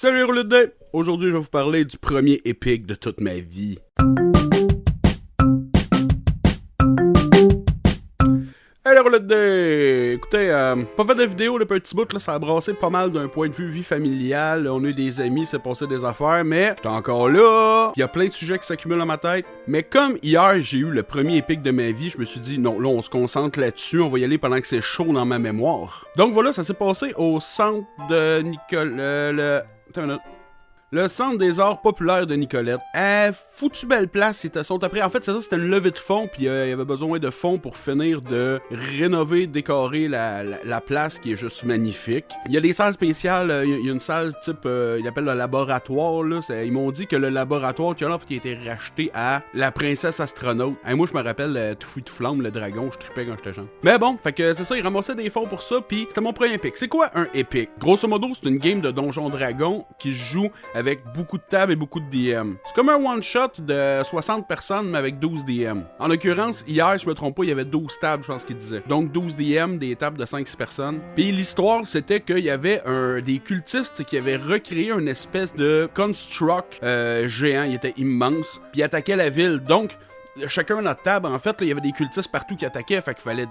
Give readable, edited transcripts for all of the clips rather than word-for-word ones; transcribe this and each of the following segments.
Salut les rouleux de dés! Aujourd'hui, je vais vous parler du premier épique de toute ma vie. Hey les rouleux de dés! Écoutez, pas fait de vidéo depuis un petit bout, là, ça a brassé pas mal d'un point de vue vie familiale. On a eu des amis, c'est passé des affaires, mais j'étais encore là. Il y a plein de sujets qui s'accumulent dans ma tête. Mais comme hier, j'ai eu le premier épique de ma vie, je me suis dit, non, là, on se concentre là-dessus, on va y aller pendant que c'est chaud dans ma mémoire. Donc voilà, ça s'est passé au centre de le Centre des arts populaires de Nicolette. Foutu belle place, ils sont après. En fait, c'est ça, c'était une levée de fonds, puis il y avait besoin de fonds pour finir de rénover, décorer la place qui est juste magnifique. Il y a des salles spéciales, il y a une salle type, ils appellent le laboratoire, là. Ils m'ont dit que le laboratoire qui a été racheté à la princesse astronaute. Moi, je me rappelle Tout fouille tout flamme, le dragon, je trippais quand j'étais jeune. Mais bon, fait que c'est ça, ils ramassaient des fonds pour ça, puis c'était mon premier épique. C'est quoi un épique? Grosso modo, c'est une game de Donjon Dragon qui se joue avec beaucoup de tables et beaucoup de DM. C'est comme un one-shot de 60 personnes, mais avec 12 DM. En l'occurrence, hier, je me trompe pas, il y avait 12 tables, je pense qu'il disait. Donc 12 DM, des tables de 5-6 personnes. Puis l'histoire, c'était qu'il y avait des cultistes qui avaient recréé une espèce de construct géant, il était immense, puis il attaquait la ville. Donc, chacun à notre table, en fait, là, il y avait des cultistes partout qui attaquaient, fait qu'il fallait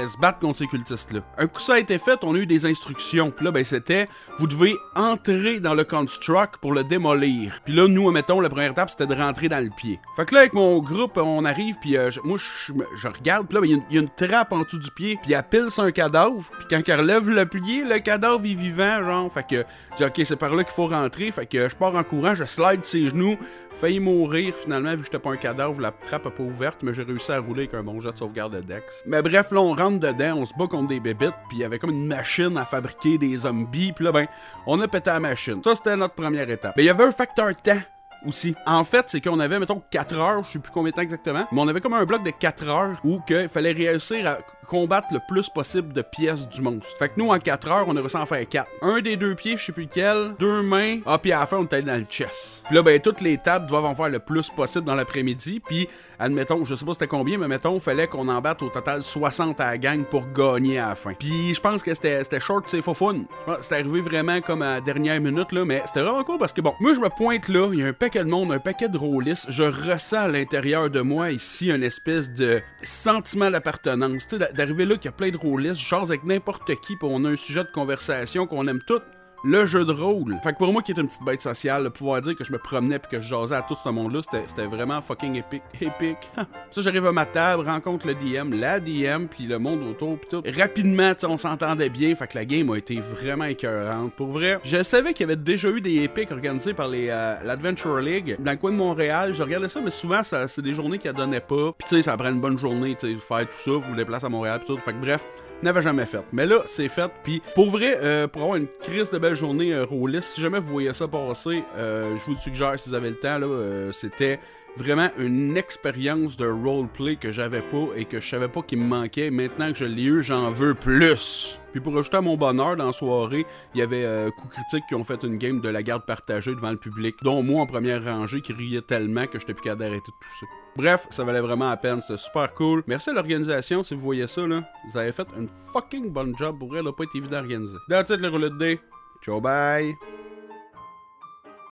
se battre contre ces cultistes-là. Un coup ça a été fait, on a eu des instructions. Puis là, ben c'était, vous devez entrer dans le construct pour le démolir. Puis là, nous, admettons, la première étape, c'était de rentrer dans le pied. Fait que là, avec mon groupe, on arrive, puis moi, je regarde, puis là, ben, il y a une trappe en dessous du pied, puis elle pile sur un cadavre. Puis quand elle relève le pied, le cadavre est vivant, genre. Fait que, j'ai dit, ok, c'est par là qu'il faut rentrer. Fait que je pars en courant, je slide ses genoux. Failli mourir finalement vu que j'étais pas un cadavre, la trappe est pas ouverte, mais j'ai réussi à rouler avec un bon jet de sauvegarde de Dex. Mais bref, là on rentre dedans, on se bat contre des bébites, puis il y avait comme une machine à fabriquer des zombies, puis là ben, on a pété la machine. Ça c'était notre première étape. Mais il y avait un facteur temps aussi. En fait, c'est qu'on avait, mettons, 4 heures, je sais plus combien de temps exactement, mais on avait comme un bloc de 4 heures où il fallait réussir à combattre le plus possible de pièces du monstre. Fait que nous, en 4 heures, on a réussi à en faire 4. Un des 2 pieds, je sais plus lequel, 2 mains, puis à la fin, on était allé dans le chest. Puis là, ben, toutes les tables doivent en faire le plus possible dans l'après-midi, puis admettons, je sais pas c'était combien, mais mettons, fallait qu'on en batte au total 60 à la gang pour gagner à la fin. Puis je pense que c'était short, c'est faux fun. C'était arrivé vraiment comme à la dernière minute, là, mais c'était vraiment cool parce que bon, moi, je me pointe là, il y a un paquet de monde, un paquet de rôlistes, je ressens à l'intérieur de moi ici une espèce de sentiment d'appartenance. Tu sais, d'arriver là qu'il y a plein de rôlistes, je charge avec n'importe qui, puis on a un sujet de conversation qu'on aime tout. Le jeu de rôle. Fait que pour moi qui est une petite bête sociale, pouvoir dire que je me promenais pis que je jasais à tout ce monde-là, c'était vraiment fucking épique. Ça, j'arrive à ma table, rencontre le DM, la DM, puis le monde autour, pis tout. Rapidement, on s'entendait bien, fait que la game a été vraiment écœurante. Pour vrai, je savais qu'il y avait déjà eu des épiques organisés par l'Adventure League dans le coin de Montréal. Je regardais ça, mais souvent, c'est des journées qu'elle donnait pas. Pis tu sais, ça prend une bonne journée, tu sais, faire tout ça, vous vous déplacez à Montréal pis tout. Fait que bref, n'avais jamais fait. Mais là, c'est fait. Puis pour vrai, pour avoir une crise de belle journée rôliste, si jamais vous voyez ça passer, je vous suggère, si vous avez le temps, là, c'était vraiment une expérience de roleplay que j'avais pas et que je savais pas qu'il me manquait. Maintenant que je l'ai eu, j'en veux plus. Puis pour ajouter à mon bonheur, dans la soirée, il y avait Coup Critique qui ont fait une game de la garde partagée devant le public, dont moi en première rangée qui riait tellement que j'étais plus capable d'arrêter de tousser. Bref, ça valait vraiment la peine, c'était super cool. Merci à l'organisation, si vous voyez ça, là. Vous avez fait une fucking bonne job, pour elle, elle a pas été évident à organiser. That's it, les roulettes de dés. Ciao, bye!